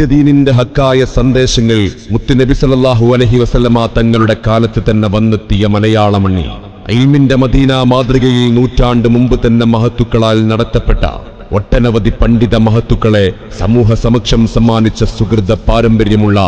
സത്യദീനിന്റെ ഹക്കായ സന്ദേശങ്ങൾ മുത്തുനബി സല്ലല്ലാഹു അലൈഹി വസല്ലമ തങ്ങളുടെ കാലത്ത് തന്നെ വന്നെത്തിയ മലയാള മണ്ണിൽ ഇൽമിന്റെ മദീന മാതൃകയിൽ നൂറ്റാണ്ട് മുമ്പ് തന്നെ മഹത്തുക്കളാൽ നടത്തപ്പെട്ട ഒട്ടനവധി പണ്ഡിത മഹത്തുക്കളെ സമൂഹ സമക്ഷം സമ്മാനിച്ച സുഹൃത പാരമ്പര്യമുള്ള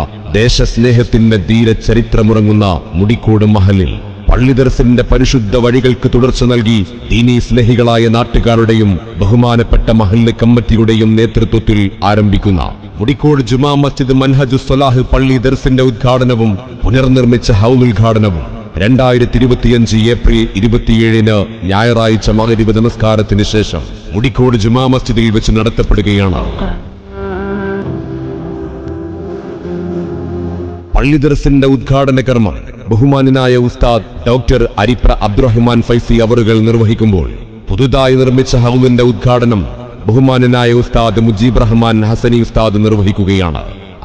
ദേശസ്നേഹത്തിന്റെ ധീര ചരിത്രമുറങ്ങുന്ന മുടിക്കോട് മഹലിൽ പള്ളി ദർസിന്റെ പരിശുദ്ധ വഴികൾക്ക് തുടർച്ച നൽകി ദീനീ സ്നേഹികളായ നാട്ടുകാരുടെയും ബഹുമാനപ്പെട്ട മഹല്ല് കമ്മിറ്റിയുടെയും നേതൃത്വത്തിൽ ആരംഭിക്കുന്ന മുടിക്കോട് ജുമാ മസ്ജിദ് മൻഹജുസ് സ്വലാഹ് പള്ളി ദർസിന്റെ ഉദ്ഘാടനവും പുനർനിർമ്മിച്ച ഹൗൽ ഉദ്ഘാടനവും 2025 ഏപ്രിൽ 27 ഞായറാഴ്ച മഗ്‌രിബ് നമസ്കാരത്തിന് ശേഷം മുടിക്കോട് ജുമാ മസ്ജിദിൽ വെച്ച് നടത്തപ്പെടുകയാണ്. പള്ളി ദർസിന്റെ ഉദ്ഘാടന കർമ്മം ബഹുമാനനായ ഉസ്താദ് ഡോക്ടർ അരിപ്ര അബ്ദുറഹ്മാൻ ഫൈസി അവറുകൾ നിർവഹിക്കുമ്പോൾ പുതുതായി നിർമ്മിച്ച ഹൗലിന്റെ ഉദ്ഘാടനം ബഹുമാനനായ ഉസ്താദ് മുജീബ് റഹ്മാൻ ഹസനി ഉസ്താദ് നിർവഹിക്കുകയാണ്.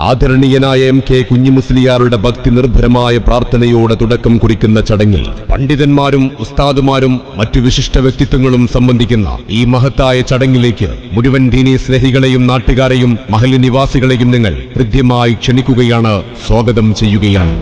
ആദരണീയനായ MK കുഞ്ഞിമുസ്ലിയാരുടെ ഭക്തി നിർഭരമായ പ്രാർത്ഥനയോടെ തുടക്കം കുറിക്കുന്ന ചടങ്ങിൽ പണ്ഡിതന്മാരും ഉസ്താദുമാരും മറ്റു വിശിഷ്ട വ്യക്തിത്വങ്ങളും സംബന്ധിക്കുന്ന ഈ മഹത്തായ ചടങ്ങിലേക്ക് മുഴുവൻ ദീനീ സ്നേഹികളെയും നാട്ടുകാരെയും മഹല്ല് നിവാസികളെയും നിങ്ങൾ ഹൃദ്യമായി ക്ഷണിക്കുകയാണ്, സ്വാഗതം ചെയ്യുകയാണ്.